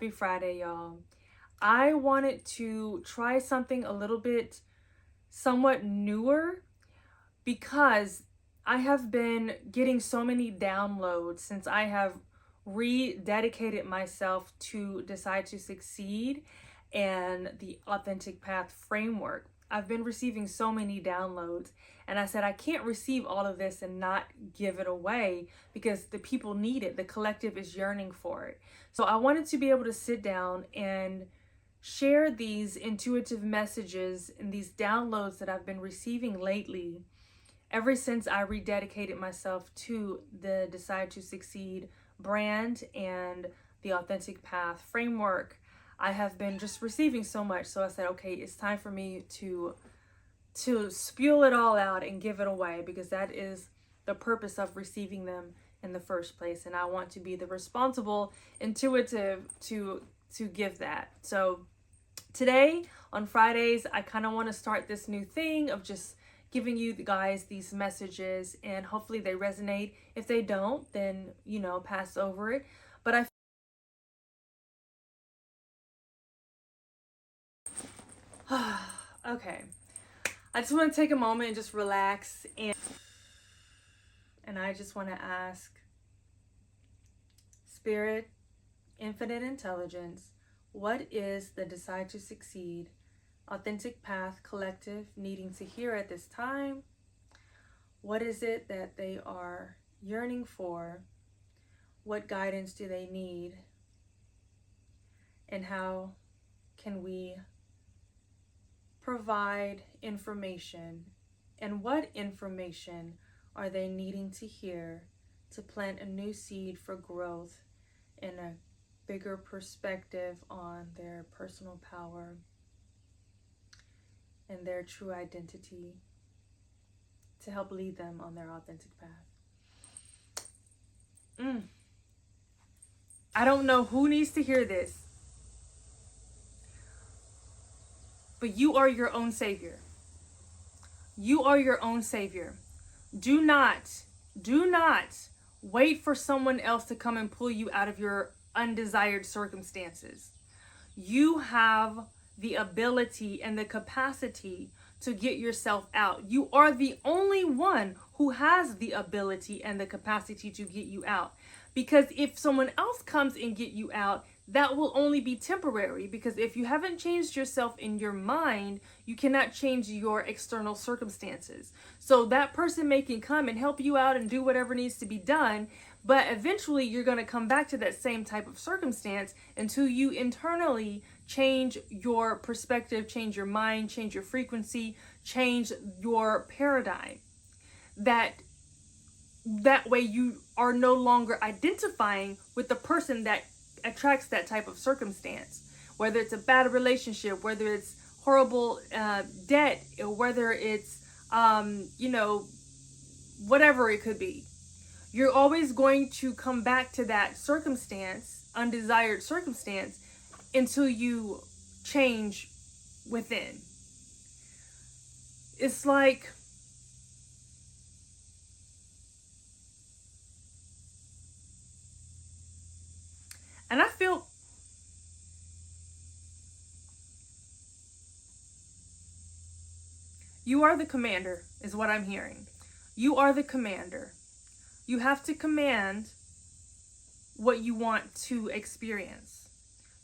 Happy Friday, y'all. I wanted to try something a little bit somewhat newer because I have been getting so many downloads since I have rededicated myself to Decide to Succeed and the Authentic Path framework. I've been receiving so many downloads, and I said I can't receive all of this and not give it away because the people need it. The collective is yearning for it. So I wanted to be able to sit down and share these intuitive messages and these downloads that I've been receiving lately ever since I rededicated myself to the Decide to Succeed brand and the Authentic Path framework. I have been just receiving so much, so I said, okay, it's time for me to spew it all out and give it away, because that is the purpose of receiving them in the first place, and I want to be the responsible intuitive to give that. So today on Fridays, I kind of want to start this new thing of just giving you guys these messages, and hopefully they resonate. If they don't, then pass over it. But okay, I just want to take a moment and just relax, and I just want to ask Spirit, Infinite Intelligence, what is the Decide to Succeed Authentic Path Collective needing to hear at this time? What is it that they are yearning for? What guidance do they need? And how can we provide information? And what information are they needing to hear to plant a new seed for growth and a bigger perspective on their personal power and their true identity, to help lead them on their authentic path? I don't know who needs to hear this, but you are your own savior. You are your own savior. Do not wait for someone else to come and pull you out of your undesired circumstances. You have the ability and the capacity to get yourself out. You are the only one who has the ability and the capacity to get you out. Because if someone else comes and get you out, that will only be temporary, because if you haven't changed yourself in your mind, you cannot change your external circumstances. So that person may can come and help you out and do whatever needs to be done, but eventually you're going to come back to that same type of circumstance until you internally change your perspective, change your mind, change your frequency, change your paradigm. That way you are no longer identifying with the person that attracts that type of circumstance, whether it's a bad relationship, whether it's horrible debt, or whether it's whatever it could be. You're always going to come back to that circumstance, undesired circumstance, until you change within. It's like and I feel you are the commander, is what I'm hearing. You are the commander. You have to command what you want to experience.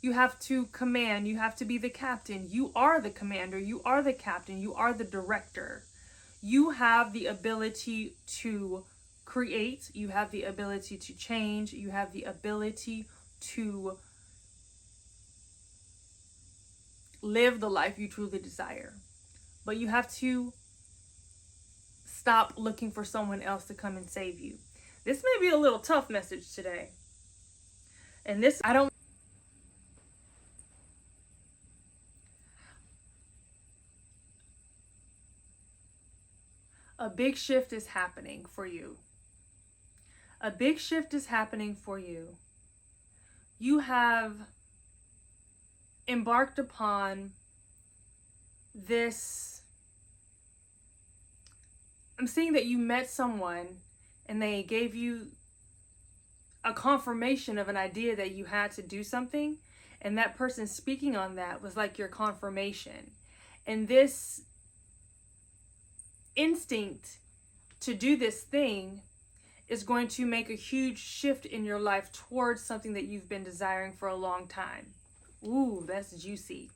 You have to command. You have to be the captain. You are the commander. You are the captain. You are the director. You have the ability to create. You have the ability to change. You have the ability to live the life you truly desire. But you have to stop looking for someone else to come and save you. This may be a little tough message today. And this, a big shift is happening for you. A big shift is happening for you. You have embarked upon this. I'm seeing that you met someone and they gave you a confirmation of an idea that you had to do something, And that person speaking on that was like your confirmation. And this instinct to do this thing is going to make a huge shift in your life towards something that you've been desiring for a long time. Ooh, that's juicy.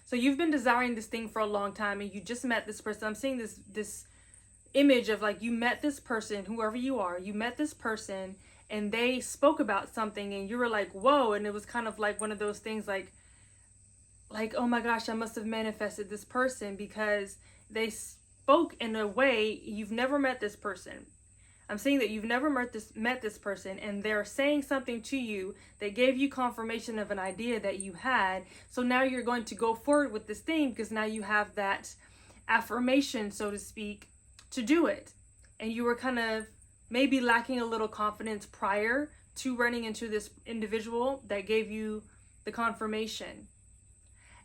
So you've been desiring this thing for a long time, and you just met this person. I'm seeing this image of like, you met this person, whoever you are, you met this person and they spoke about something and you were like, whoa. And it was kind of like one of those things like, oh my gosh, I must have manifested this person because they spoke in a way you've never met this person. I'm saying that you've never met this person, and they're saying something to you that gave you confirmation of an idea that you had. So now you're going to go forward with this thing because now you have that affirmation, so to speak, to do it. And you were kind of maybe lacking a little confidence prior to running into this individual that gave you the confirmation.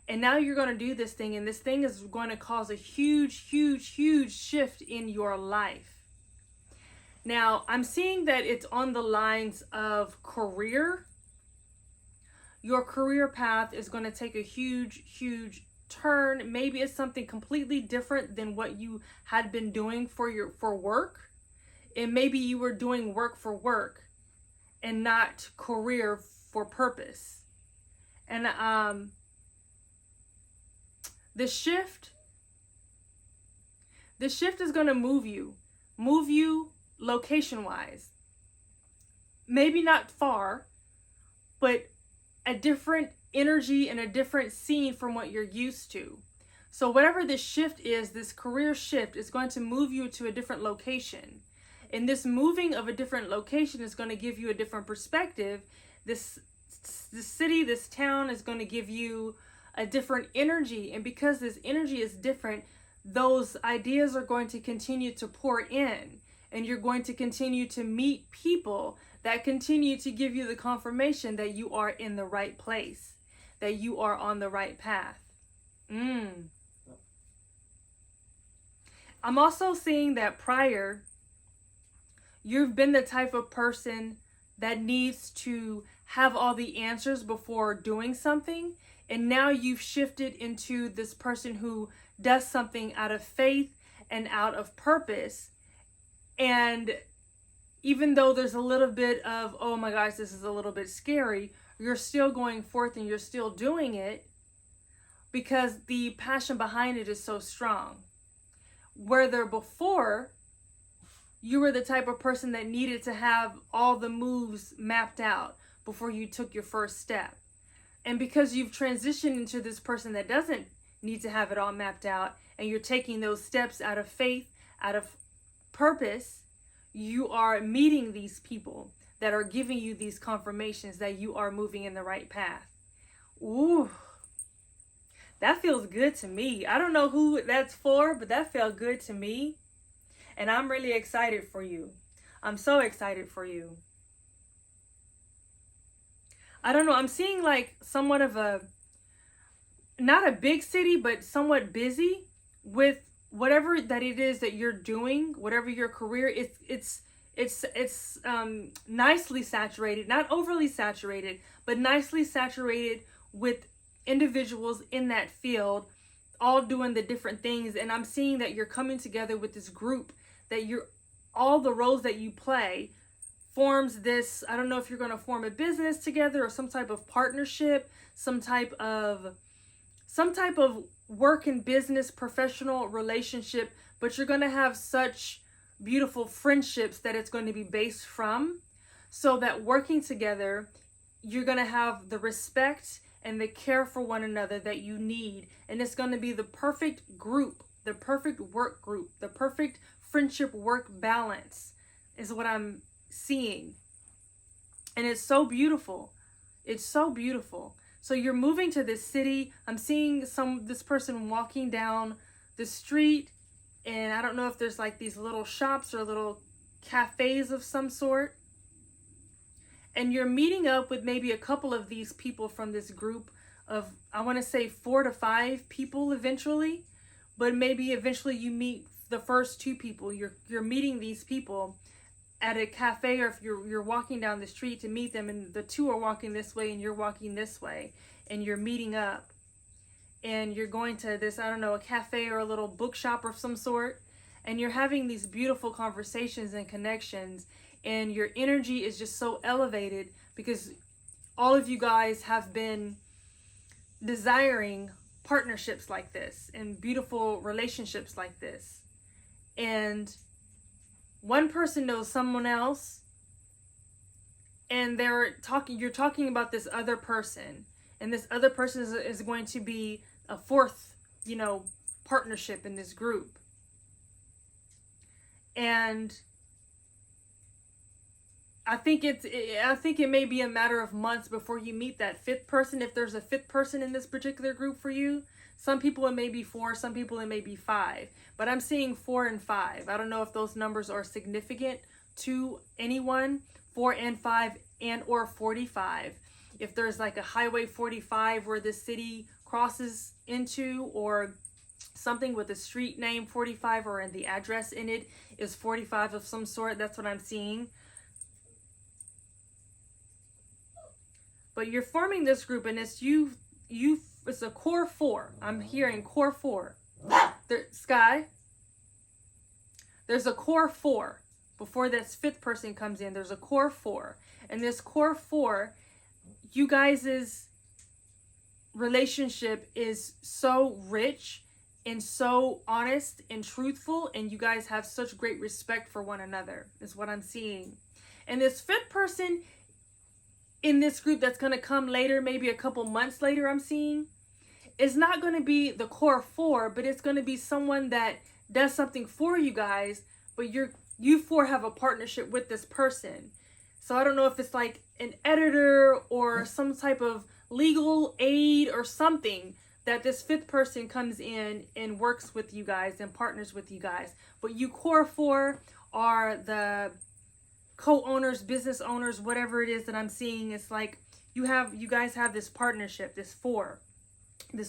And now you're going to do this thing, and this thing is going to cause a huge, huge, huge shift in your life. Now, I'm seeing that it's on the lines of career. Your career path is going to take a huge, huge turn. Maybe it's something completely different than what you had been doing for work. And maybe you were doing work for work and not career for purpose. And the shift is going to move you location wise. Maybe not far, but a different energy and a different scene from what you're used to. So whatever this shift is, this career shift is going to move you to a different location. And this moving of a different location is going to give you a different perspective. This city, this town is going to give you a different energy. And because this energy is different, those ideas are going to continue to pour in. And you're going to continue to meet people that continue to give you the confirmation that you are in the right place, that you are on the right path. I'm also seeing that prior, you've been the type of person that needs to have all the answers before doing something. And now you've shifted into this person who does something out of faith and out of purpose. And even though there's a little bit of, oh my gosh, this is a little bit scary, you're still going forth and you're still doing it because the passion behind it is so strong. Whether before, you were the type of person that needed to have all the moves mapped out before you took your first step. And because you've transitioned into this person that doesn't need to have it all mapped out, and you're taking those steps out of faith, out of purpose, you are meeting these people that are giving you these confirmations that you are moving in the right path. Ooh, that feels good to me. I don't know who that's for, but that felt good to me. And I'm really excited for you. I'm so excited for you. I don't know. I'm seeing like somewhat of a, not a big city, but somewhat busy with whatever that it is that you're doing, whatever your career, it's nicely saturated, not overly saturated, but nicely saturated with individuals in that field, all doing the different things. And I'm seeing that you're coming together with this group, that all the roles that you play forms this, I don't know if you're going to form a business together or some type of partnership, some type of work and business professional relationship, but you're going to have such beautiful friendships that it's going to be based from, so that working together, you're going to have the respect and the care for one another that you need. And it's going to be the perfect group, the perfect work group, the perfect friendship work balance is what I'm seeing. And it's so beautiful. It's so beautiful. So you're moving to this city. I'm seeing this person walking down the street, and I don't know if there's like these little shops or little cafes of some sort. And you're meeting up with maybe a couple of these people from this group of, I want to say 4 to 5 people eventually, but maybe eventually you meet the first 2 people. You're meeting these people at a cafe, or if you're walking down the street to meet them, and the two are walking this way and you're walking this way, and you're meeting up, and you're going to this, I don't know, a cafe or a little bookshop of some sort, and you're having these beautiful conversations and connections, and your energy is just so elevated because all of you guys have been desiring partnerships like this and beautiful relationships like this. And one person knows someone else, and you're talking about this other person, and this other person is going to be a fourth, partnership in this group. And I think it may be a matter of months before you meet that fifth person, if there's a fifth person in this particular group for you. Some people it may be 4, some people it may be 5, but I'm seeing 4 and 5. I don't know if those numbers are significant to anyone, 4 and 5 and or 45. If there's like a highway 45 where the city crosses into, or something with a street name 45, or in the address in it is 45 of some sort, that's what I'm seeing. But you're forming this group, and it's it's a core 4. I'm hearing core 4. Sky, there's a core 4. Before this fifth person comes in, there's a core 4. And this core 4, you guys' relationship is so rich and so honest and truthful, and you guys have such great respect for one another, is what I'm seeing. And this fifth person in this group that's going to come later, maybe a couple months later, I'm seeing, is not going to be the core 4, but it's going to be someone that does something for you guys, but you 4 have a partnership with this person. So I don't know if it's like an editor or some type of legal aid or something, that this fifth person comes in and works with you guys and partners with you guys. But you core 4 are the co-owners, business owners, whatever it is that I'm seeing. It's like you guys have this partnership, this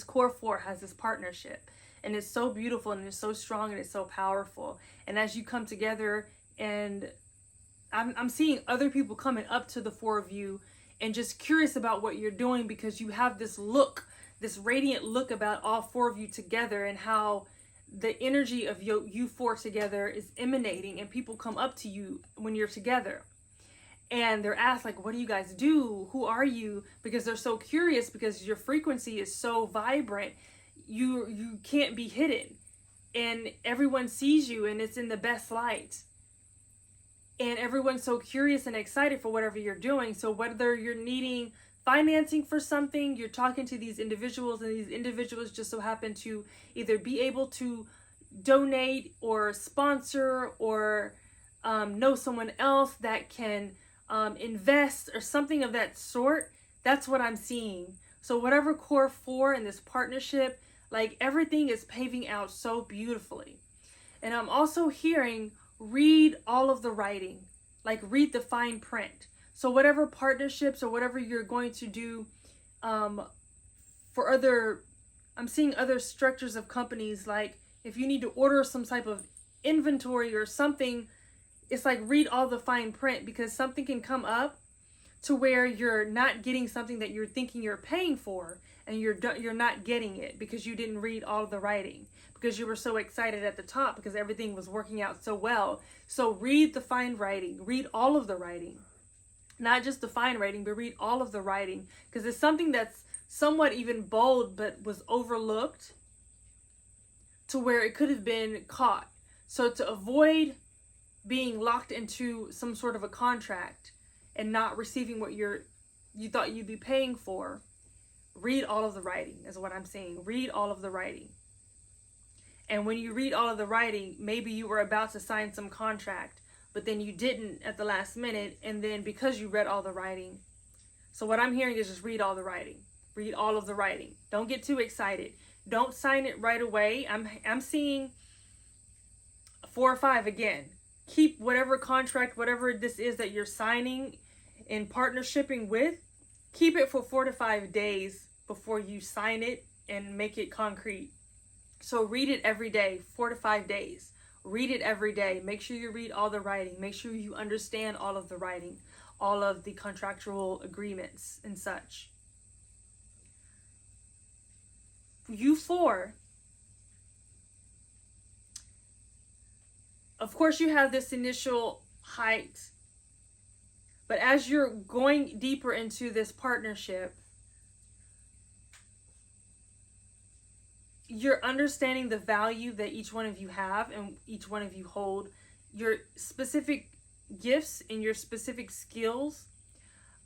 core 4 has this partnership, and it's so beautiful, and it's so strong, and it's so powerful. And as you come together, and I'm seeing other people coming up to the 4 of you and just curious about what you're doing, because you have this look, this radiant look about all 4 of you together, and how the energy of you 4 together is emanating, and people come up to you when you're together, and they're asked, like, what do you guys do? Who are you? Because they're so curious, because your frequency is so vibrant. You can't be hidden, and everyone sees you, and it's in the best light. And everyone's so curious and excited for whatever you're doing. So whether you're needing financing for something, you're talking to these individuals, and these individuals just so happen to either be able to donate or sponsor, or know someone else that can invest or something of that sort. That's what I'm seeing. So whatever core 4 in this partnership, like, everything is paving out so beautifully. And I'm also hearing, read all of the writing, like read the fine print. So whatever partnerships or whatever you're going to do for I'm seeing other structures of companies, like if you need to order some type of inventory or something, it's like read all the fine print, because something can come up to where you're not getting something that you're thinking you're paying for, and you're not getting it because you didn't read all of the writing, because you were so excited at the top because everything was working out so well. So read the fine writing, read all of the writing. Not just the fine writing, but read all of the writing, because it's something that's somewhat even bold but was overlooked to where it could have been caught. So to avoid being locked into some sort of a contract and not receiving what you thought you'd be paying for, read all of the writing is what I'm saying. Read all of the writing. And when you read all of the writing, maybe you were about to sign some contract, but then you didn't at the last minute, and then because you read all the writing. So what I'm hearing is just read all the writing. Read all of the writing. Don't get too excited. Don't sign it right away. I'm seeing 4 or 5 again. Keep whatever contract, whatever this is that you're signing in partnershiping with, keep it for 4 to 5 days before you sign it and make it concrete. So read it every day, 4 to 5 days. Read it every day. Make sure you read all the writing. Make sure you understand all of the writing, all of the contractual agreements and such. You four, of course you have this initial height, but as you're going deeper into this partnership, you're understanding the value that each one of you have and each one of you hold, your specific gifts and your specific skills.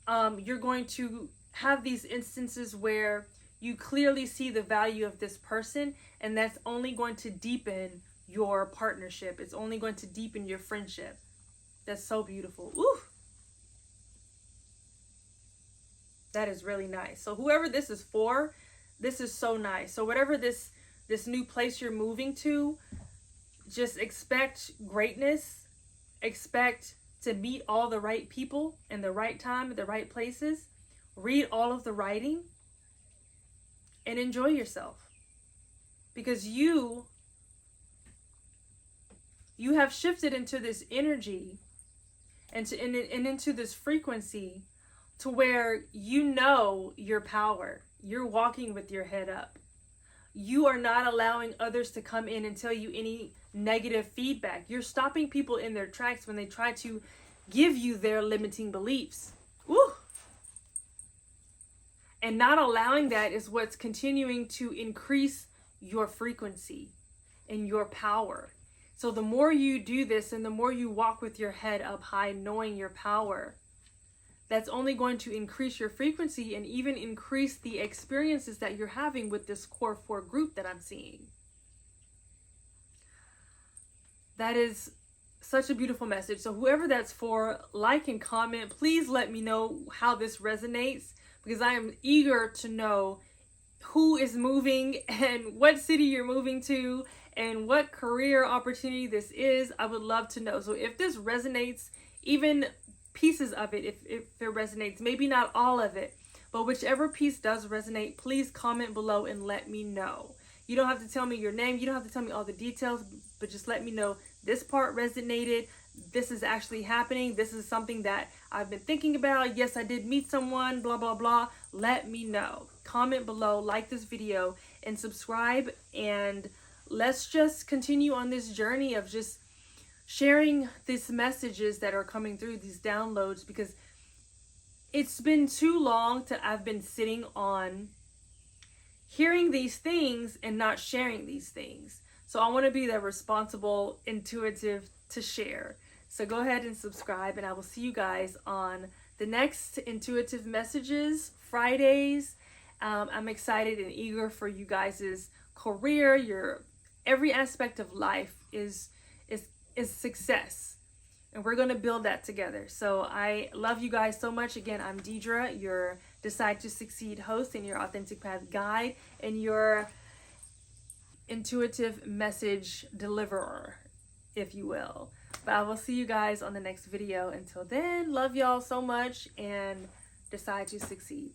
You're going to have these instances where you clearly see the value of this person, and that's only going to deepen your partnership. It's only going to deepen your friendship. That's so beautiful. Ooh. That is really nice. So whoever this is for, this is so nice. So whatever this new place you're moving to, just expect greatness. Expect to meet all the right people in the right time at the right places. Read all of the writing and enjoy yourself. Because you have shifted into this energy and into this frequency to where you know your power. You're walking with your head up. You are not allowing others to come in and tell you any negative feedback. You're stopping people in their tracks when they try to give you their limiting beliefs. Woo! And not allowing that is what's continuing to increase your frequency and your power. So the more you do this and the more you walk with your head up high, knowing your power, that's only going to increase your frequency and even increase the experiences that you're having with this core 4 group that I'm seeing. That is such a beautiful message. So whoever that's for, like and comment. Please let me know how this resonates, because I am eager to know who is moving and what city you're moving to and what career opportunity this is. I would love to know. So if this resonates, even pieces of it, if it resonates, maybe not all of it, but whichever piece does resonate, please comment below and let me know. You don't have to tell me your name, you don't have to tell me all the details, but just let me know this part resonated, this is actually happening, this is something that I've been thinking about, yes, I did meet someone, blah blah blah. Let me know. Comment below, like this video, and subscribe, and let's just continue on this journey of just sharing these messages that are coming through, these downloads, because it's been too long that I've been sitting on hearing these things and not sharing these things. So I want to be the responsible intuitive to share. So go ahead and subscribe, and I will see you guys on the next Intuitive Messages Fridays. I'm excited and eager for you guys' career. Your every aspect of life is success, and we're going to build that together. So I love you guys so much. Again, I'm Deidre, your Decide to Succeed host and your Authentic Path guide and your intuitive message deliverer, if you will. But I will see you guys on the next video. Until then, love y'all so much and decide to succeed.